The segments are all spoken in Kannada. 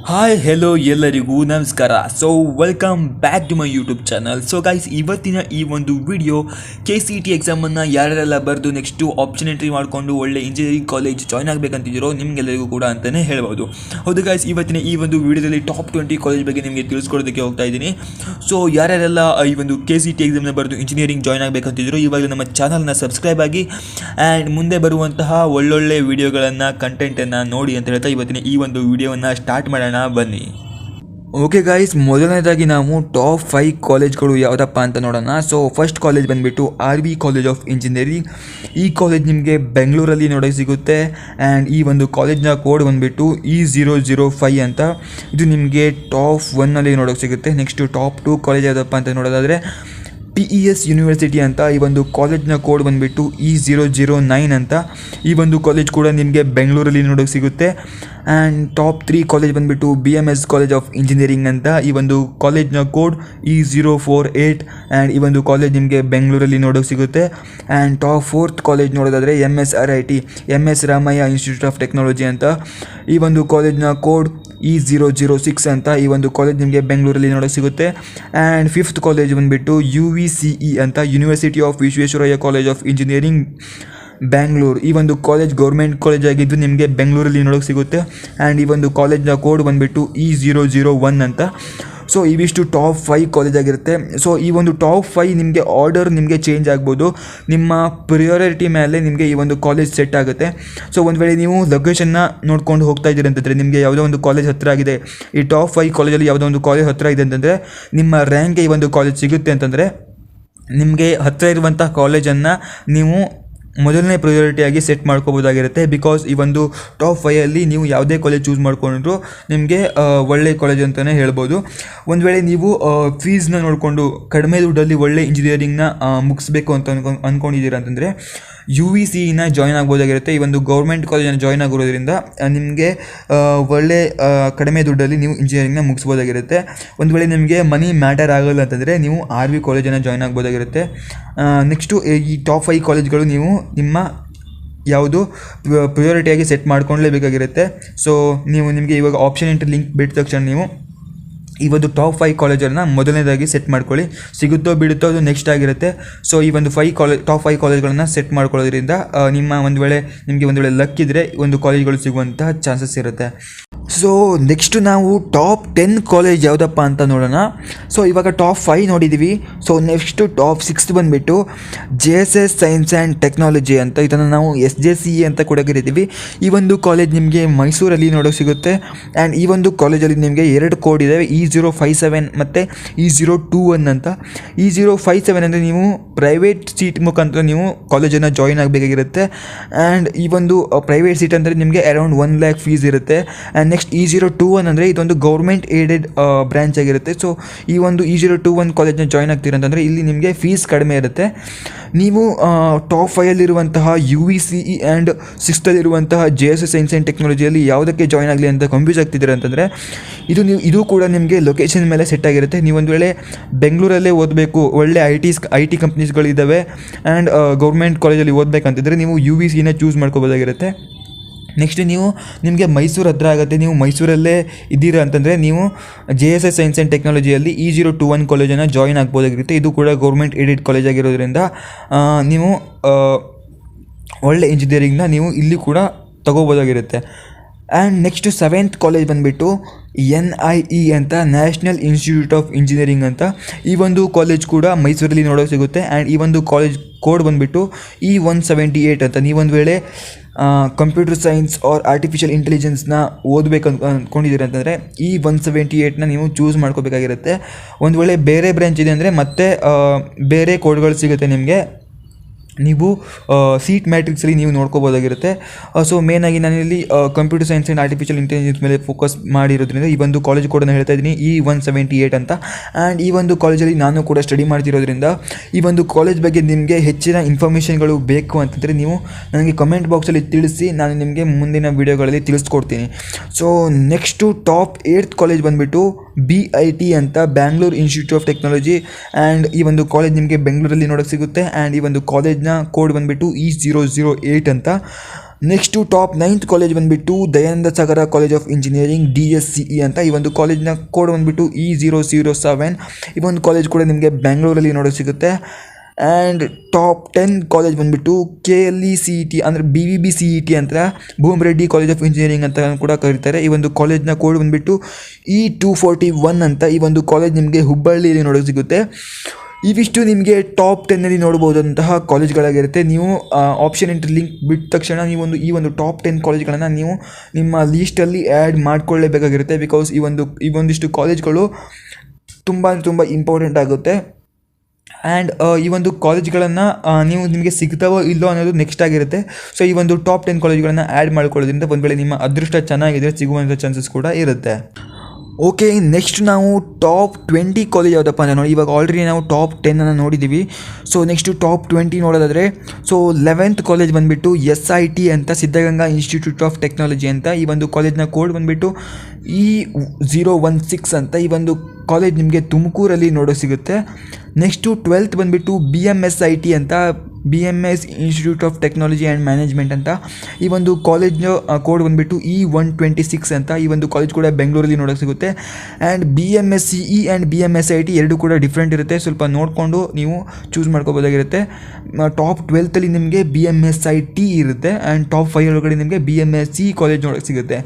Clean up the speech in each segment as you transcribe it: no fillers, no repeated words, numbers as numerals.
ಹಾಯ್ ಹೆಲೋ ಎಲ್ಲರಿಗೂ ನಮಸ್ಕಾರ. So welcome back to my YouTube channel. So guys, ಇವತ್ತಿನ ಈ ಒಂದು ವಿಡಿಯೋ KCET ಎಕ್ಸಾಮನ್ನು ಯಾರೆಲ್ಲ ಬರೆದು ನೆಕ್ಸ್ಟು ಆಪ್ಷನ್ ಎಂಟ್ರಿ ಮಾಡಿಕೊಂಡು ಒಳ್ಳೆ ಇಂಜಿನಿಯರಿಂಗ್ ಕಾಲೇಜ್ ಜಾಯ್ನ್ ಆಗಬೇಕಂತಿದ್ದೀರೋ ನಿಮಗೆಲ್ಲರಿಗೂ ಕೂಡ ಅಂತಲೇ ಹೇಳ್ಬೋದು. ಹೌದು ಗೈಸ್, ಇವತ್ತಿನ ಈ ಒಂದು ವಿಡಿಯೋದಲ್ಲಿ ಟಾಪ್ 20 ಕಾಲೇಜ್ ಬಗ್ಗೆ ನಿಮಗೆ ತಿಳಿಸ್ಕೊಡೋದಕ್ಕೆ ಹೋಗ್ತಾ ಇದ್ದೀನಿ. ಸೊ ಯಾರೆಲ್ಲ ಈ ಒಂದು KCET ಎಕ್ಸಾಮ್ನ ಬರೆದು ಇಂಜಿನಿಯರಿಂಗ್ ಜಾಯ್ನ್ ಆಗಬೇಕಂತಿದ್ರು ಇವಾಗ ನಮ್ಮ ಚಾನಲ್ನ ಸಬ್ಸ್ಕ್ರೈಬ್ ಆಗಿ ಆ್ಯಂಡ್ ಮುಂದೆ ಬರುವಂತಹ ಒಳ್ಳೊಳ್ಳೆ ವಿಡಿಯೋಗಳನ್ನು ಕಂಟೆಂಟನ್ನು ನೋಡಿ ಅಂತ ಹೇಳ್ತಾ ಇವತ್ತಿನ ಈ ಒಂದು ವಿಡಿಯೋವನ್ನು ಸ್ಟಾರ್ಟ್ ಮಾಡೋಣ ಬನ್ನಿ. ಓಕೆ ಗೈಸ್, ಮೊದಲನೇದಾಗಿ ನಾವು ಟಾಪ್ 5 ಕಾಲೇಜ್ಗಳು ಯಾವುದಪ್ಪ ಅಂತ ನೋಡೋಣ. ಸೊ ಫಸ್ಟ್ ಕಾಲೇಜ್ ಬಂದುಬಿಟ್ಟು RV ಕಾಲೇಜ್ ಆಫ್ ಇಂಜಿನಿಯರಿಂಗ್. ಈ ಕಾಲೇಜ್ ನಿಮಗೆ ಬೆಂಗಳೂರಲ್ಲಿ ನೋಡೋಕ್ಕೆ ಸಿಗುತ್ತೆ ಆ್ಯಂಡ್ ಈ ಒಂದು ಕಾಲೇಜ್ನ ಕೋಡ್ ಬಂದುಬಿಟ್ಟು E005 ಅಂತ. ಇದು ನಿಮಗೆ ಟಾಪ್ 1ನಲ್ಲಿ ನೋಡೋಕ್ಕೆ ಸಿಗುತ್ತೆ. ನೆಕ್ಸ್ಟು ಟಾಪ್ 2 ಕಾಲೇಜ್ ಯಾವುದಪ್ಪ ಅಂತ ನೋಡೋದಾದರೆ PES ಯೂನಿವರ್ಸಿಟಿ ಅಂತ. ಈ ಒಂದು ಕಾಲೇಜ್ನ ಕೋಡ್ ಬಂದುಬಿಟ್ಟು E009 ಅಂತ. ಈ ಒಂದು ಕಾಲೇಜ್ ಕೂಡ ನಿಮಗೆ ಬೆಂಗಳೂರಲ್ಲಿ ನೋಡೋಕ್ಕೆ ಸಿಗುತ್ತೆ. ಆ್ಯಂಡ್ ಟಾಪ್ 3 ಕಾಲೇಜ್ ಬಂದುಬಿಟ್ಟು BMS ಕಾಲೇಜ್ ಆಫ್ ಇಂಜಿನಿಯರಿಂಗ್ ಅಂತ. ಈ ಒಂದು ಕಾಲೇಜ್ನ ಕೋಡ್ E048 ಆ್ಯಂಡ್ ಈ ಒಂದು ಕಾಲೇಜ್ ನಿಮಗೆ ಬೆಂಗಳೂರಲ್ಲಿ ನೋಡೋಕ್ಕೆ ಸಿಗುತ್ತೆ. ಆ್ಯಂಡ್ ಟಾಪ್ 4th ಕಾಲೇಜ್ ನೋಡೋದಾದರೆ MSRIT, MS Ramaiah institute of technology ಅಂತ. ಈ ಒಂದು ಕಾಲೇಜ್ನ ಕೋಡ್ E006 ಅಂತ. ಈ ಒಂದು ಕಾಲೇಜ್ ನಿಮಗೆ ಬೆಂಗಳೂರಲ್ಲಿ ನೋಡೋಕ್ಕೆ ಸಿಗುತ್ತೆ. ಆ್ಯಂಡ್ 5th ಕಾಲೇಜ್ ಬಂದುಬಿಟ್ಟು UVCE ಅಂತ, university of Visvesvaraya college of engineering Bangalore. ಈ ಒಂದು ಕಾಲೇಜ್ ಗೌರ್ಮೆಂಟ್ ಕಾಲೇಜ್ ಆಗಿದ್ದು ನಿಮಗೆ ಬೆಂಗಳೂರಲ್ಲಿ ನೋಡೋಕ್ಕೆ ಸಿಗುತ್ತೆ. ಆ್ಯಂಡ್ ಈ ಒಂದು ಕಾಲೇಜ್ನ ಕೋಡ್ ಬಂದುಬಿಟ್ಟು E001 ಅಂತ. ಸೊ ಇವಿಷ್ಟು ಟಾಪ್ 5 ಕಾಲೇಜ್ ಆಗಿರುತ್ತೆ. ಸೊ ಈ ಒಂದು ಟಾಪ್ 5 ನಿಮಗೆ ಆರ್ಡರ್ ನಿಮಗೆ ಚೇಂಜ್ ಆಗ್ಬೋದು. ನಿಮ್ಮ ಪ್ರಿಯಾರಿಟಿ ಮೇಲೆ ನಿಮಗೆ ಈ ಒಂದು ಕಾಲೇಜ್ ಸೆಟ್ ಆಗುತ್ತೆ. ಸೊ ಒಂದು ವೇಳೆ ನೀವು ಲೊಕೇಶನ್ನ ನೋಡ್ಕೊಂಡು ಹೋಗ್ತಾ ಇದ್ದೀರಿ ಅಂತಂದರೆ, ನಿಮಗೆ ಯಾವುದೋ ಒಂದು ಕಾಲೇಜ್ ಹತ್ತಿರ ಆಗಿದೆ, ಈ ಟಾಪ್ 5 ಕಾಲೇಜಲ್ಲಿ ಯಾವುದೋ ಒಂದು ಕಾಲೇಜ್ ಹತ್ತಿರ ಇದೆ ಅಂತಂದರೆ ನಿಮ್ಮ ರ್ಯಾಂಕ್ಗೆ ಈ ಒಂದು ಕಾಲೇಜ್ ಸಿಗುತ್ತೆ ಅಂತಂದರೆ ನಿಮಗೆ ಹತ್ತಿರ ಇರುವಂಥ ಕಾಲೇಜನ್ನು ನೀವು ಮೊದಲನೇ ಪ್ರಿಯಾರಿಟಿಯಾಗಿ ಸೆಟ್ ಮಾಡ್ಕೋಬೋದಾಗಿರುತ್ತೆ. ಬಿಕಾಸ್ ಈ ಒಂದು ಟಾಪ್ 5ಅಲ್ಲಿ ನೀವು ಯಾವುದೇ ಕಾಲೇಜ್ ಚೂಸ್ ಮಾಡ್ಕೊಂಡ್ರು ನಿಮಗೆ ಒಳ್ಳೆ ಕಾಲೇಜ್ ಅಂತಲೇ ಹೇಳ್ಬೋದು. ಒಂದು ವೇಳೆ ನೀವು ಫೀಸ್ನ ನೋಡಿಕೊಂಡು ಕಡಿಮೆ ದುಡ್ಡಲ್ಲಿ ಒಳ್ಳೆ ಇಂಜಿನಿಯರಿಂಗ್ನ ಮುಗಿಸ್ಬೇಕು ಅಂತ ಅಂದ್ಕೊಂಡಿದ್ದೀರಾ ಅಂತಂದರೆ UVCEನ ಜಾಯ್ನ್ ಆಗ್ಬೋದಾಗಿರುತ್ತೆ. ಈ ಒಂದು ಗೌರ್ಮೆಂಟ್ ಕಾಲೇಜನ್ನು ಜಾಯ್ನ್ ಆಗಿರೋದ್ರಿಂದ ನಿಮಗೆ ಒಳ್ಳೆ ಕಡಿಮೆ ದುಡ್ಡಲ್ಲಿ ನೀವು ಇಂಜಿನಿಯರಿಂಗ್ನ ಮುಗಿಸ್ಬೋದಾಗಿರುತ್ತೆ. ಒಂದು ವೇಳೆ ನಿಮಗೆ ಮನಿ ಮ್ಯಾಟರ್ ಆಗಲ್ಲ ಅಂತಂದರೆ ನೀವು RV ಕಾಲೇಜನ್ನು ಜಾಯ್ನ್ ಆಗ್ಬೋದಾಗಿರುತ್ತೆ. ನೆಕ್ಸ್ಟು ಈ ಟಾಪ್ 5 ಕಾಲೇಜ್ಗಳು ನೀವು ನಿಮ್ಮ ಯಾವುದು ಪ್ರಿಯಾರಿಟಿಯಾಗಿ ಸೆಟ್ ಮಾಡ್ಕೊಳ್ಳೇಬೇಕಾಗಿರುತ್ತೆ. ಸೊ ನಿಮಗೆ ಇವಾಗ ಆಪ್ಷನ್ ಎಂಟ್ರಿ ಲಿಂಕ್ ಬಿಟ್ಟ ತಕ್ಷಣ ನೀವು ಈ ಒಂದು ಟಾಪ್ 5 ಕಾಲೇಜನ್ನು ಮೊದಲನೇದಾಗಿ ಸೆಟ್ ಮಾಡ್ಕೊಳ್ಳಿ. ಸಿಗುತ್ತೋ ಬಿಡುತ್ತೋ ಅದು ನೆಕ್ಸ್ಟ್ ಆಗಿರುತ್ತೆ. ಸೊ ಈ ಒಂದು ಟಾಪ್ 5 ಕಾಲೇಜ್ಗಳನ್ನು ಸೆಟ್ ಮಾಡ್ಕೊಳ್ಳೋದ್ರಿಂದ ನಿಮ್ಮ ಒಂದು ವೇಳೆ ಲಕ್ ಇದ್ದರೆ ಒಂದು ಕಾಲೇಜ್ಗಳು ಸಿಗುವಂತಹ ಚಾನ್ಸಸ್ ಇರುತ್ತೆ. ಸೊ ನೆಕ್ಸ್ಟು ನಾವು ಟಾಪ್ 10 ಕಾಲೇಜ್ ಯಾವುದಪ್ಪ ಅಂತ ನೋಡೋಣ. ಸೊ ಇವಾಗ ಟಾಪ್ 5 ನೋಡಿದ್ದೀವಿ. ಸೊ ನೆಕ್ಸ್ಟು ಟಾಪ್ 6 ಬಂದುಬಿಟ್ಟು JSS ಸೈನ್ಸ್ ಆ್ಯಂಡ್ ಟೆಕ್ನಾಲಜಿ ಅಂತ. ಇದನ್ನು ನಾವು SJCE ಅಂತ ಕೂಡ ಕರಿತೀವಿ. ಈ ಒಂದು ಕಾಲೇಜ್ ನಿಮಗೆ ಮೈಸೂರಲ್ಲಿ ನೋಡೋಕ್ಕೆ ಸಿಗುತ್ತೆ. ಆ್ಯಂಡ್ ಈ ಒಂದು ಕಾಲೇಜಲ್ಲಿ ನಿಮಗೆ 2 ಕೋಡ್ ಇದ್ದಾವೆ, E057 ಮತ್ತು E021 ಅಂತ. E057 ಅಂದರೆ ನೀವು ಪ್ರೈವೇಟ್ ಸೀಟ್ ಮುಖಾಂತರ ನೀವು ಕಾಲೇಜನ್ನು ಜಾಯ್ನ್ ಆಗಬೇಕಾಗಿರುತ್ತೆ. ಆ್ಯಂಡ್ ಈ ಒಂದು ಪ್ರೈವೇಟ್ ಸೀಟ್ ಅಂದರೆ ನಿಮಗೆ ಅರೌಂಡ್ 1 lakh ಫೀಸ್ ಇರುತ್ತೆ. ಆ್ಯಂಡ್ ನೆಕ್ಸ್ಟ್ E021 ಅಂದರೆ ಇದೊಂದು ಗೌರ್ಮೆಂಟ್ ಏಡೆಡ್ ಬ್ರ್ಯಾಂಚ್ ಆಗಿರುತ್ತೆ. ಸೊ ಈ ಒಂದು E021 ಕಾಲೇಜ್ನ ಜಾಯ್ನ್ ಆಗ್ತೀರಂತಂದರೆ ಇಲ್ಲಿ ನಿಮಗೆ ಫೀಸ್ ಕಡಿಮೆ ಇರುತ್ತೆ. ನೀವು ಟಾಪ್ 5ಅಲ್ಲಿರುವಂತಹ UVCE ಆ್ಯಂಡ್ 6ಅಲ್ಲಿರುವಂತಹ JSS ಸೈನ್ಸ್ ಆ್ಯಂಡ್ ಟೆಕ್ನಾಲಜಿಯಲ್ಲಿ ಯಾವುದಕ್ಕೆ ಜಾಯ್ನ್ ಆಗಲಿ ಅಂತ ಕನ್ಫ್ಯೂಸ್ ಆಗ್ತಿದ್ದೀರ ಅಂತಂದರೆ ಇದು ಕೂಡ ನಿಮಗೆ ಲೊಕೇಶನ್ ಮೇಲೆ ಸೆಟ್ ಆಗಿರುತ್ತೆ. ನೀವೊಂದು ವೇಳೆ ಬೆಂಗಳೂರಲ್ಲೇ ಓದಬೇಕು, ಒಳ್ಳೆ IT ಕಂಪ್ನೀಸ್ಗಳಿದ್ದಾವೆ ಆ್ಯಂಡ್ ಗೌರ್ಮೆಂಟ್ ಕಾಲೇಜಲ್ಲಿ ಓದಬೇಕಂತಿದ್ರೆ ನೀವು UVCನ ಚೂಸ್ ಮಾಡ್ಕೋಬೋದಾಗಿರುತ್ತೆ. ನೆಕ್ಸ್ಟ್ ನಿಮಗೆ ಮೈಸೂರು ಹತ್ರ ಆಗುತ್ತೆ, ನೀವು ಮೈಸೂರಲ್ಲೇ ಇದ್ದೀರಾ ಅಂತಂದರೆ ನೀವು JSS ಸೈನ್ಸ್ ಆ್ಯಂಡ್ ಟೆಕ್ನಾಲಜಿಯಲ್ಲಿ E021 ಕಾಲೇಜನ್ನು ಜಾಯ್ನ್ ಆಗ್ಬೋದಾಗಿರುತ್ತೆ. ಇದು ಕೂಡ ಗೌರ್ಮೆಂಟ್ ಏಡೆಡ್ ಕಾಲೇಜ್ ಆಗಿರೋದ್ರಿಂದ ನೀವು ಒಳ್ಳೆ ಇಂಜಿನಿಯರಿಂಗ್ನ ನೀವು ಇಲ್ಲಿ ಕೂಡ ತಗೋಬೋದಾಗಿರುತ್ತೆ. ಆ್ಯಂಡ್ ನೆಕ್ಸ್ಟು 7th ಕಾಲೇಜ್ ಬಂದುಬಿಟ್ಟು NIE ಅಂತ, ನ್ಯಾಷನಲ್ ಇನ್ಸ್ಟಿಟ್ಯೂಟ್ ಆಫ್ ಇಂಜಿನಿಯರಿಂಗ್ ಅಂತ. ಈ ಒಂದು ಕಾಲೇಜ್ ಕೂಡ ಮೈಸೂರಲ್ಲಿ ನೋಡೋಕ್ಕೆ ಸಿಗುತ್ತೆ. ಆ್ಯಂಡ್ ಈ ಒಂದು ಕಾಲೇಜ್ ಕೋಡ್ ಬಂದುಬಿಟ್ಟು E178 ಅಂತ. ನೀವೊಂದು ವೇಳೆ ಕಂಪ್ಯೂಟರ್ ಸೈನ್ಸ್ ಆರ್ ಆರ್ಟಿಫಿಷಿಯಲ್ ಇಂಟೆಲಿಜೆನ್ಸ್ನ ಓದಬೇಕು ಅಂದ್ಕೊಂಡಿದ್ದೀರಿ ಅಂತಂದರೆ E178ನ ನೀವು ಚೂಸ್ ಮಾಡ್ಕೋಬೇಕಾಗಿರುತ್ತೆ. ಒಂದು ವೇಳೆ ಬೇರೆ ಬ್ರ್ಯಾಂಚ್ ಇದೆ ಅಂದರೆ ಮತ್ತೆ ಬೇರೆ ಕೋಡ್ಗಳು ಸಿಗುತ್ತೆ ನಿಮಗೆ. ನೀವು ಸೀಟ್ ಮ್ಯಾಟ್ರಿಕ್ಸಲ್ಲಿ ನೀವು ನೋಡ್ಕೋಬೋದಾಗಿರುತ್ತೆ. ಸೊ ಮೇನಾಗಿ ನಾನಿಲ್ಲಿ computer science and artificial intelligence ಮೇಲೆ ಫೋಕಸ್ ಮಾಡಿರೋದ್ರಿಂದ ಈ ಒಂದು ಕಾಲೇಜ್ ಕೋಡನ್ನು ಹೇಳ್ತಾ ಇದ್ದೀನಿ, E178 ಅಂತ. ಆ್ಯಂಡ್ ಈ ಒಂದು ಕಾಲೇಜಲ್ಲಿ ನಾನು ಕೂಡ ಸ್ಟಡಿ ಮಾಡ್ತಿರೋದ್ರಿಂದ ಈ ಒಂದು ಕಾಲೇಜ್ ಬಗ್ಗೆ ನಿಮಗೆ ಹೆಚ್ಚಿನ ಇನ್ಫಾರ್ಮೇಷನ್ಗಳು ಬೇಕು ಅಂತಂದರೆ ನೀವು ನನಗೆ ಕಮೆಂಟ್ ಬಾಕ್ಸಲ್ಲಿ ತಿಳಿಸಿ, ನಾನು ನಿಮಗೆ ಮುಂದಿನ ವೀಡಿಯೋಗಳಲ್ಲಿ ತಿಳಿಸ್ಕೊಡ್ತೀನಿ. So next top 8th college ಬಂದುಬಿಟ್ಟು BIT ಅಂತ, Bangalore institute of technology. And ಈ ಒಂದು ಕಾಲೇಜ್ ನಿಮಗೆ ಬೆಂಗಳೂರಲ್ಲಿ ನೋಡೋಕ್ಕೆ ಸಿಗುತ್ತೆ. ಆ್ಯಂಡ್ ಈ ಒಂದು ಕಾಲೇಜ್ನ ಕೋಡ್ ಬಂದುಬಿಟ್ಟು E008 ಅಂತ. ನೆಕ್ಸ್ಟು ಟಾಪ್ 9th ಕಾಲೇಜ್ ಬಂದುಬಿಟ್ಟು ದಯಾನಂದ ಸಾಗರ ಕಾಲೇಜ್ ಆಫ್ ಇಂಜಿನಿಯರಿಂಗ್ DSCE ಅಂತ. ಈ ಒಂದು ಕಾಲೇಜಿನ ಕೋಡ್ ಬಂದುಬಿಟ್ಟು E007. ಈ ಒಂದು ಕಾಲೇಜ್ ಕೂಡ ನಿಮಗೆ ಬೆಂಗಳೂರಲ್ಲಿ ನೋಡೋಕ್ಕೆ ಸಿಗುತ್ತೆ. ಆ್ಯಂಡ್ ಟಾಪ್ 10 ಕಾಲೇಜ್ ಬಂದುಬಿಟ್ಟು KLECET ಅಂದರೆ BVBCET ಅಂತ, ಭೂಮರೆಡ್ಡಿ ಕಾಲೇಜ್ ಆಫ್ ಇಂಜಿನಿಯರಿಂಗ್ ಅಂತ ಕೂಡ ಕರೀತಾರೆ. ಈ ಒಂದು ಕಾಲೇಜ್ನ ಕೋಡ್ ಬಂದುಬಿಟ್ಟು E241 ಅಂತ. ಈ ಒಂದು ಕಾಲೇಜ್ ನಿಮಗೆ ಹುಬ್ಬಳ್ಳಿಯಲ್ಲಿ ನೋಡೋಕ್ಕೆ ಸಿಗುತ್ತೆ. ಇವಿಷ್ಟು ನಿಮಗೆ ಟಾಪ್ 10ನಲ್ಲಿ ನೋಡ್ಬೋದಂತಹ ಕಾಲೇಜ್ಗಳಾಗಿರುತ್ತೆ. ನೀವು ಆಪ್ಷನ್ ಎಂಟ್ರಿ ಲಿಂಕ್ ಬಿಟ್ಟ ತಕ್ಷಣ ಈ ಒಂದು ಟಾಪ್ 10 ಕಾಲೇಜ್ಗಳನ್ನು ನೀವು ನಿಮ್ಮ ಲೀಸ್ಟಲ್ಲಿ ಆ್ಯಡ್ ಮಾಡಿಕೊಳ್ಳೇಬೇಕಾಗಿರುತ್ತೆ. ಬಿಕಾಸ್ ಈ ಒಂದಿಷ್ಟು ಕಾಲೇಜ್ಗಳು ತುಂಬ ಇಂಪಾರ್ಟೆಂಟ್ ಆಗುತ್ತೆ. ಆ್ಯಂಡ್ ಈ ಒಂದು ಕಾಲೇಜ್ಗಳನ್ನು ನಿಮಗೆ ಸಿಗ್ತಾವೋ ಇಲ್ಲೋ ಅನ್ನೋದು ನೆಕ್ಸ್ಟ್ ಆಗಿರುತ್ತೆ. ಸೊ ಈ ಒಂದು ಟಾಪ್ 10 ಕಾಲೇಜ್ಗಳನ್ನು ಆ್ಯಡ್ ಮಾಡ್ಕೊಳ್ಳೋದ್ರಿಂದ ಒಂದು ವೇಳೆ ನಿಮ್ಮ ಅದೃಷ್ಟ ಚೆನ್ನಾಗಿದ್ದರೆ ಸಿಗುವಂಥ ಚಾನ್ಸಸ್ ಕೂಡ ಇರುತ್ತೆ. ಓಕೆ, ನೆಕ್ಸ್ಟ್ ನಾವು ಟಾಪ್ 20 ಕಾಲೇಜ್ ಯಾವುದಪ್ಪ ಅಂದರೆ ನೋಡಿ, ಇವಾಗ ಆಲ್ರೆಡಿ ನಾವು ಟಾಪ್ 10 ನೋಡಿದ್ದೀವಿ. ಸೊ ನೆಕ್ಸ್ಟು ಟಾಪ್ 20 ನೋಡೋದಾದರೆ, ಸೊ 11th ಕಾಲೇಜ್ ಬಂದುಬಿಟ್ಟು SIT ಅಂತ, ಸಿದ್ಧಗಂಗಾ ಇನ್ಸ್ಟಿಟ್ಯೂಟ್ ಆಫ್ ಟೆಕ್ನಾಲಜಿ ಅಂತ. ಈ ಒಂದು ಕಾಲೇಜ್ನ ಕೋಡ್ ಬಂದುಬಿಟ್ಟು E016 ಅಂತ. ಈ ಒಂದು ಕಾಲೇಜ್ ನಿಮಗೆ ತುಮಕೂರಲ್ಲಿ ನೋಡೋಕೆ ಸಿಗುತ್ತೆ. ನೆಕ್ಸ್ಟು 12th ಬಂದುಬಿಟ್ಟು BMSIT ಅಂತ, BMS institute of technology and management ಅಂತ. ಈ ಒಂದು ಕಾಲೇಜ್ನ ಕೋಡ್ ಬಂದುಬಿಟ್ಟು E126 ಅಂತ. ಈ ಒಂದು ಕಾಲೇಜ್ ಕೂಡ ಬೆಂಗಳೂರಲ್ಲಿ ನೋಡೋಕ್ಕೆ ಸಿಗುತ್ತೆ. ಆ್ಯಂಡ್ BMSCE ಆ್ಯಂಡ್ BMSIT ಎರಡು ಕೂಡ ಡಿಫ್ರೆಂಟ್ ಇರುತ್ತೆ, ಸ್ವಲ್ಪ ನೋಡಿಕೊಂಡು ನೀವು ಚೂಸ್ ಮಾಡ್ಕೋಬೋದಾಗಿರುತ್ತೆ. ಟಾಪ್ 12th ನಿಮಗೆ BMSIT ಇರುತ್ತೆ. ಆ್ಯಂಡ್ ಟಾಪ್ 5 ಒಳಗಡೆ ನಿಮಗೆ BMSC ಕಾಲೇಜ್ ನೋಡೋಕ್ಕೆ ಸಿಗುತ್ತೆ.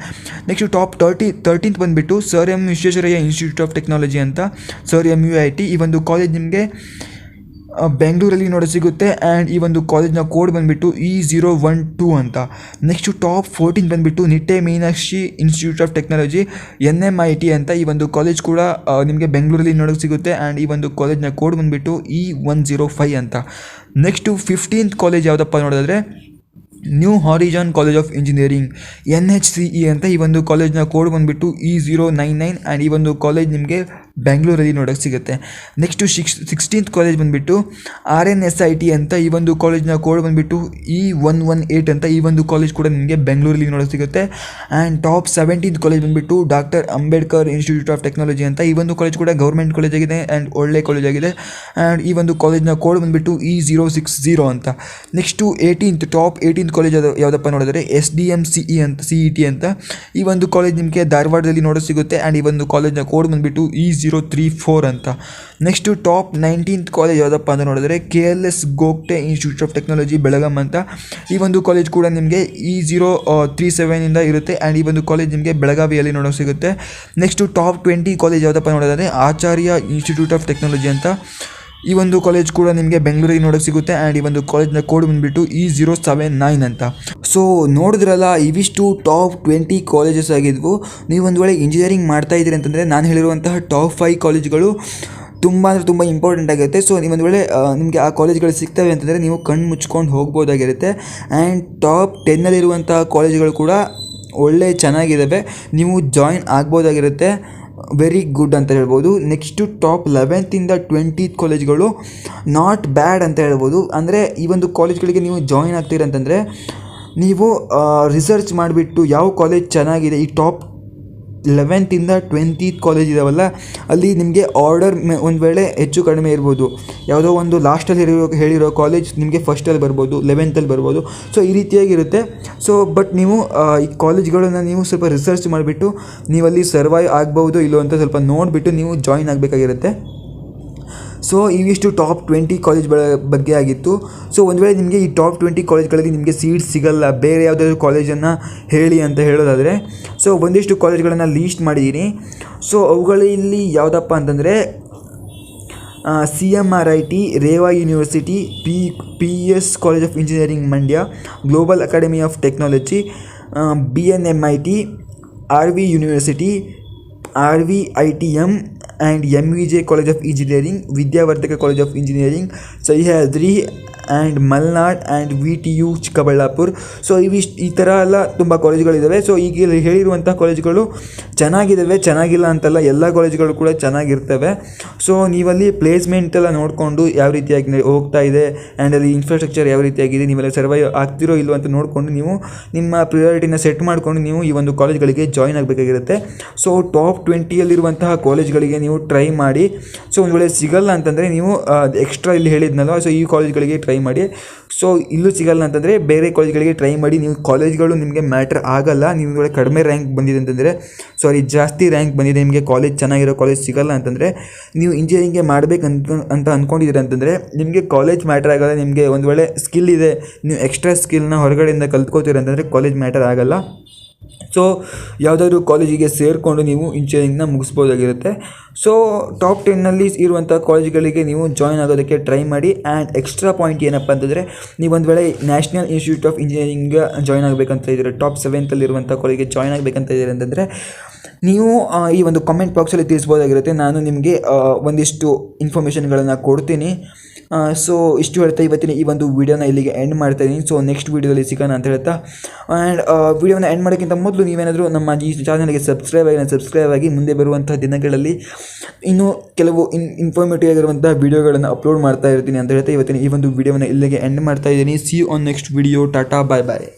ನೆಕ್ಸ್ಟ್ ಟಾಪ್ 13th ಬಂದುಬಿಟ್ಟು sir M Visvesvaraya institute of technology ಅಂತ, ಸರ್ MUIT. ಈ ಒಂದು ಕಾಲೇಜ್ ನಿಮಗೆ ಬೆಂಗಳೂರಲ್ಲಿ ನೋಡೋಕ್ಕೆ ಸಿಗುತ್ತೆ. ಆ್ಯಂಡ್ ಈ ಒಂದು ಕಾಲೇಜ್ನ ಕೋಡ್ ಬಂದುಬಿಟ್ಟು E012 ಅಂತ. ನೆಕ್ಸ್ಟು ಟಾಪ್ 14 ಬಂದುಬಿಟ್ಟು Nitte Meenakshi institute of technology NMIT ಅಂತ. ಈ ಒಂದು ಕಾಲೇಜ್ ಕೂಡ ನಿಮಗೆ ಬೆಂಗಳೂರಲ್ಲಿ ನೋಡೋಕ್ಕೆ ಸಿಗುತ್ತೆ. ಆ್ಯಂಡ್ ಈ ಒಂದು ಕಾಲೇಜ್ನ ಕೋಡ್ ಬಂದುಬಿಟ್ಟು E105 ಅಂತ. ನೆಕ್ಸ್ಟು 15th ಕಾಲೇಜ್ ಯಾವುದಪ್ಪ ನೋಡಿದ್ರೆ new horizon college of engineering NHCE ಅಂತ. ಈ ಒಂದು ಕಾಲೇಜ್ನ ಕೋಡ್ ಬಂದುಬಿಟ್ಟು E099. ಆ್ಯಂಡ್ ಈ ಒಂದು ಕಾಲೇಜ್ ನಿಮಗೆ ಬೆಂಗಳೂರಲ್ಲಿ ನೋಡೋಕ್ಕೆ ಸಿಗುತ್ತೆ. ನೆಕ್ಸ್ಟು 16th ಕಾಲೇಜ್ ಬಂದುಬಿಟ್ಟು RNSIT ಅಂತ. ಈ ಒಂದು ಕಾಲೇಜ್ನ ಕೋಡ್ ಬಂದುಬಿಟ್ಟು E118 ಅಂತ. ಈ ಒಂದು ಕಾಲೇಜ್ ಕೂಡ ನಿಮಗೆ ಬೆಂಗಳೂರಲ್ಲಿ ನೋಡೋಕ್ಕೆ ಸಿಗುತ್ತೆ. ಆ್ಯಂಡ್ ಟಾಪ್ 17th ಕಾಲೇಜ್ ಬಂದುಬಿಟ್ಟು doctor Ambedkar institute of technology ಅಂತ. ಈ ಒಂದು ಕಾಲೇಜ್ ಕೂಡ ಗೌರ್ಮೆಂಟ್ ಕಾಲೇಜ್ ಆಗಿದೆ ಆ್ಯಂಡ್ ಒಳ್ಳೆ ಕಾಲೇಜ್ ಆಗಿದೆ. ಆ್ಯಂಡ್ ಈ ಒಂದು ಕಾಲೇಜ್ನ ಕೋಡ್ ಬಂದುಬಿಟ್ಟು E060 ಅಂತ. ನೆಕ್ಸ್ಟು ಟಾಪ್ 18th ಕಾಲೇಜ್ ಯಾವುದಪ್ಪ ನೋಡಿದ್ರೆ SDMCE ಅಂತ, CET ಅಂತ. ಈ ಒಂದು ಕಾಲೇಜ್ ನಿಮಗೆ ಧಾರವಾಡದಲ್ಲಿ ನೋಡೋಕ್ಕೆ ಸಿಗುತ್ತೆ. ಆ್ಯಂಡ್ ಈ ಒಂದು ಕಾಲೇಜ್ನ ಕೋಡ್ ಬಂದುಬಿಟ್ಟು E034 ಅಂತ. ನೆಕ್ಸ್ಟು ಟಾಪ್ 19th ಕಾಲೇಜ್ ಯಾವುದಪ್ಪ ಅಂತ ನೋಡಿದ್ರೆ KLS Gogte institute of technology Belgaum ಅಂತ. ಈ ಒಂದು ಕಾಲೇಜ್ ಕೂಡ ನಿಮಗೆ E037 ಇಂದ ಇರುತ್ತೆ. ಆ್ಯಂಡ್ ಈ ಒಂದು ಕಾಲೇಜ್ ನಿಮಗೆ ಬೆಳಗಾವಿಯಲ್ಲಿ ನೋಡೋಕ್ಕೆ ಸಿಗುತ್ತೆ. ನೆಕ್ಸ್ಟು ಟಾಪ್ 20 ಕಾಲೇಜ್ ಯಾವುದಪ್ಪ ನೋಡಿದ್ರೆ ಆಚಾರ್ಯ ಇನ್ಸ್ಟಿಟ್ಯೂಟ್ ಆಫ್ ಟೆಕ್ನಾಲಜಿ ಅಂತ. ಈ ಒಂದು ಕಾಲೇಜ್ ಕೂಡ ನಿಮಗೆ ಬೆಂಗಳೂರಿಗೆ ನೋಡೋಕ್ಕೆ ಸಿಗುತ್ತೆ. ಆ್ಯಂಡ್ ಈ ಒಂದು ಕಾಲೇಜ್ನ ಕೋಡ್ ಬಂದುಬಿಟ್ಟು E079 ಅಂತ. ಸೊ ನೋಡಿದ್ರಲ್ಲ, ಇವಿಷ್ಟು ಟಾಪ್ 20 ಕಾಲೇಜಸ್ ಆಗಿದ್ವು. ನೀವು ಒಂದು ವೇಳೆ ಇಂಜಿನಿಯರಿಂಗ್ ಮಾಡ್ತಾಯಿದ್ದೀರಿ ಅಂತಂದರೆ ನಾನು ಹೇಳಿರುವಂತಹ ಟಾಪ್ 5 ಕಾಲೇಜ್ಗಳು ತುಂಬ ಇಂಪಾರ್ಟೆಂಟ್ ಆಗಿರುತ್ತೆ. ಸೊ ನೀವು ಒಂದು ವೇಳೆ ನಿಮಗೆ ಆ ಕಾಲೇಜ್ಗಳು ಸಿಗ್ತವೆ ಅಂತಂದರೆ ನೀವು ಕಣ್ಣು ಮುಚ್ಕೊಂಡು ಹೋಗ್ಬೋದಾಗಿರುತ್ತೆ. ಆ್ಯಂಡ್ ಟಾಪ್ 10ನಲ್ಲಿರುವಂಥ ಕಾಲೇಜ್ಗಳು ಕೂಡ ಒಳ್ಳೆ ಚೆನ್ನಾಗಿದ್ದಾವೆ, ನೀವು ಜಾಯಿನ್ ಆಗ್ಬೋದಾಗಿರುತ್ತೆ. ವೆರಿ ಗುಡ್ ಅಂತ ಹೇಳ್ಬೋದು. ನೆಕ್ಸ್ಟು ಟಾಪ್ 11th ಇಂದ 20th ಕಾಲೇಜ್ಗಳು ನಾಟ್ ಬ್ಯಾಡ್ ಅಂತ ಹೇಳ್ಬೋದು. ಅಂದರೆ ಈ ಒಂದು ಕಾಲೇಜ್ಗಳಿಗೆ ನೀವು ಜಾಯಿನ್ ಆಗ್ತೀರ ಅಂತಂದರೆ ನೀವು ರಿಸರ್ಚ್ ಮಾಡಿಬಿಟ್ಟು ಯಾವ ಕಾಲೇಜ್ ಚೆನ್ನಾಗಿದೆ, ಈ ಟಾಪ್ 11th ಇಂದ 20th ಕಾಲೇಜ್ ಇದಾವಲ್ಲ ಅಲ್ಲಿ ನಿಮಗೆ ಆರ್ಡರ್ ಒಂದು ವೇಳೆ ಹೆಚ್ಚು ಕಡಿಮೆ ಇರ್ಬೋದು. ಯಾವುದೋ ಒಂದು ಲಾಸ್ಟಲ್ಲಿ ಹೇಳಿರೋ ಕಾಲೇಜ್ ನಿಮಗೆ ಫಸ್ಟಲ್ಲಿ ಬರ್ಬೋದು, 11th ಬರ್ಬೋದು. ಸೊ ಈ ರೀತಿಯಾಗಿರುತ್ತೆ. ಸೊ ಬಟ್ ನೀವು ಈ ಕಾಲೇಜ್ಗಳನ್ನು ನೀವು ಸ್ವಲ್ಪ ರಿಸರ್ಚ್ ಮಾಡಿಬಿಟ್ಟು ನೀವಲ್ಲಿ ಸರ್ವೈವ್ ಆಗ್ಬೋದು ಇಲ್ಲೋ ಅಂತ ಸ್ವಲ್ಪ ನೋಡಿಬಿಟ್ಟು ನೀವು ಜಾಯಿನ್ ಆಗಬೇಕಾಗಿರುತ್ತೆ. ಸೊ ಇವಿಷ್ಟು ಟಾಪ್ 20 ಕಾಲೇಜ್ಗಳ ಬಗ್ಗೆ ಆಗಿತ್ತು. ಸೊ ಒಂದು ವೇಳೆ ನಿಮಗೆ ಈ ಟಾಪ್ 20 ಕಾಲೇಜ್ಗಳಲ್ಲಿ ನಿಮಗೆ ಸೀಟ್ ಸಿಗಲ್ಲ, ಬೇರೆ ಯಾವುದಾದ್ರೂ ಕಾಲೇಜನ್ನು ಹೇಳಿ ಅಂತ ಹೇಳೋದಾದರೆ, ಸೊ ಒಂದಿಷ್ಟು ಕಾಲೇಜ್ಗಳನ್ನು ಲೀಸ್ಟ್ ಮಾಡಿದ್ದೀನಿ. ಸೊ ಅವುಗಳಲ್ಲಿ ಯಾವುದಪ್ಪ ಅಂತಂದರೆ CMRIT, Reva university, PES college of engineering Mandya, global academy of technology, BNMIT, RV university, RVITM and MVJ college of engineering, Vidyavardhaka college of engineering, Sahyadri and Malnad and VTU Chikkaballapur. So ಈ ಥರ ಎಲ್ಲ ತುಂಬ ಕಾಲೇಜ್ಗಳಿದ್ದಾವೆ. ಸೊ ಈಗ ಹೇಳಿರುವಂಥ ಕಾಲೇಜ್ಗಳು ಚೆನ್ನಾಗಿದ್ದಾವೆ, ಚೆನ್ನಾಗಿಲ್ಲ ಅಂತಲ್ಲ, ಎಲ್ಲ ಕಾಲೇಜ್ಗಳು ಕೂಡ ಚೆನ್ನಾಗಿರ್ತವೆ. ಸೊ ನೀವಲ್ಲಿ ಪ್ಲೇಸ್ಮೆಂಟ್ ಎಲ್ಲ ನೋಡಿಕೊಂಡು ಯಾವ ರೀತಿಯಾಗಿ ಹೋಗ್ತಾ ಇದೆ ಆ್ಯಂಡ್ ಅಲ್ಲಿ ಇನ್ಫ್ರಾಸ್ಟ್ರಕ್ಚರ್ ಯಾವ ರೀತಿಯಾಗಿದೆ, ನೀವೆಲ್ಲ ಸರ್ವೈವ್ ಆಗ್ತಿರೋ ಇಲ್ಲೋ ಅಂತ ನೋಡಿಕೊಂಡು ನೀವು ನಿಮ್ಮ ಪ್ರಿಯಾರಿಟಿನ ಸೆಟ್ ಮಾಡಿಕೊಂಡು ನೀವು ಈ ಒಂದು ಕಾಲೇಜ್ಗಳಿಗೆ ಜಾಯಿನ್ ಆಗಬೇಕಾಗಿರುತ್ತೆ. ಸೊ ಟಾಪ್ 20ಯಲ್ಲಿರುವಂತಹ ಕಾಲೇಜ್ಗಳಿಗೆ ನೀವು ಟ್ರೈ ಮಾಡಿ. ಸೊ ಒಂದು ವೇಳೆ ಸಿಗಲ್ಲ ಅಂತಂದರೆ ನೀವು ಎಕ್ಸ್ಟ್ರಾ ಇಲ್ಲಿ ಹೇಳಿದ್ನಲ್ವ, ಸೊ ಈ ಕಾಲೇಜ್ಗಳಿಗೆ ಟ್ರೈ ಮಾಡಿ. ಸೊ ಇಲ್ಲೂ ಸಿಗಲ್ಲ ಅಂತಂದರೆ ಬೇರೆ ಕಾಲೇಜ್ಗಳಿಗೆ ಟ್ರೈ ಮಾಡಿ. ನೀವು ಕಾಲೇಜ್ಗಳು ನಿಮಗೆ ಮ್ಯಾಟ್ರ್ ಆಗಲ್ಲ. ನಿಮಗೆ ಕಡಿಮೆ ರ್ಯಾಂಕ್ ಬಂದಿದೆ ಅಂತಂದರೆ, ಜಾಸ್ತಿ ರ್ಯಾಂಕ್ ಬಂದಿದೆ, ನಿಮಗೆ ಕಾಲೇಜ್ ಚೆನ್ನಾಗಿರೋ ಕಾಲೇಜ್ ಸಿಗಲ್ಲ ಅಂತಂದರೆ, ನೀವು ಇಂಜಿನಿಯರಿಂಗ್ಗೆ ಅಂತ ಅಂದ್ಕೊಂಡಿದ್ದೀರ ಅಂತಂದರೆ ನಿಮಗೆ ಕಾಲೇಜ್ ಮ್ಯಾಟ್ರ್ ಆಗೋಲ್ಲ. ನಿಮಗೆ ಒಂದು ವೇಳೆ ಸ್ಕಿಲ್ ಇದೆ, ನೀವು ಎಕ್ಸ್ಟ್ರಾ ಸ್ಕಿಲ್ನ ಹೊರಗಡೆಯಿಂದ ಕಲ್ತ್ಕೋತೀರ ಅಂತಂದರೆ ಕಾಲೇಜ್ ಮ್ಯಾಟರ್ ಆಗೋಲ್ಲ. ಸೊ ಯಾವುದಾದ್ರೂ ಕಾಲೇಜಿಗೆ ಸೇರಿಕೊಂಡು ನೀವು ಇಂಜಿನಿಯರಿಂಗ್ನ ಮುಗಿಸ್ಬೋದಾಗಿರುತ್ತೆ. ಸೊ ಟಾಪ್ 10ನಲ್ಲಿ ಇರುವಂಥ ಕಾಲೇಜ್ಗಳಿಗೆ ನೀವು ಜಾಯ್ನ್ ಆಗೋದಕ್ಕೆ ಟ್ರೈ ಮಾಡಿ. ಆ್ಯಂಡ್ ಎಕ್ಸ್ಟ್ರಾ ಪಾಯಿಂಟ್ ಏನಪ್ಪ ಅಂತಂದರೆ, ನೀವು ಒಂದು ವೇಳೆ ನ್ಯಾಷನಲ್ ಇನ್ಸ್ಟಿಟ್ಯೂಟ್ ಆಫ್ ಇಂಜಿನಿಯರಿಂಗ್ಗೆ ಜಾಯ್ನ್ ಆಗಬೇಕಂತ ಇದ್ದೀರ, ಟಾಪ್ 7 ಕಾಲೇಜಿಗೆ ಜಾಯ್ನ್ ಆಗಬೇಕಂತ ಇದ್ದೀರ ಅಂತಂದರೆ ನೀವು ಈ ಒಂದು ಕಾಮೆಂಟ್ ಬಾಕ್ಸಲ್ಲಿ ತಿಳಿಸ್ಬೋದಾಗಿರುತ್ತೆ. ನಾನು ನಿಮಗೆ ಒಂದಿಷ್ಟು ಇನ್ಫಾರ್ಮೇಷನ್ಗಳನ್ನು ಕೊಡ್ತೀನಿ. ಸೊ ಇಷ್ಟು ಹೇಳ್ತಾ ಇವತ್ತಿನ ಈ ಒಂದು ವೀಡಿಯೋನ ಇಲ್ಲಿಗೆ ಎಂಡ್ ಮಾಡ್ತಾಯಿದ್ದೀನಿ. ಸೊ ನೆಕ್ಸ್ಟ್ ವೀಡಿಯೋದಲ್ಲಿ ಸಿಗೋಣ ಅಂತ ಹೇಳ್ತಾ, ಆ್ಯಂಡ್ ವೀಡಿಯೋನ ಎಂಡ್ ಮಾಡೋಕ್ಕಿಂತ ಮೊದಲು ನೀವೇನಾದರೂ ನಮ್ಮ ಈ ಚಾನಲ್ಗೆ ಸಬ್ಸ್ಕ್ರೈಬ್ ಆಗಿ ಮುಂದೆ ಬರುವಂಥ ದಿನಗಳಲ್ಲಿ ಇನ್ನೂ ಕೆಲವು ಇನ್ಫಾರ್ಮೇಟಿವ್ ಆಗಿರುವಂಥ ವೀಡಿಯೋಗಳನ್ನು ಅಪ್ಲೋಡ್ ಮಾಡ್ತಾ ಇರ್ತೀನಿ ಅಂತ ಹೇಳ್ತಾ ಇವತ್ತಿನ ಈ ಒಂದು ವೀಡಿಯೋನ ಇಲ್ಲಿಗೆ ಎಂಡ್ ಮಾಡ್ತಾಯಿದ್ದೀನಿ. See you on next video. Tata, bye bye.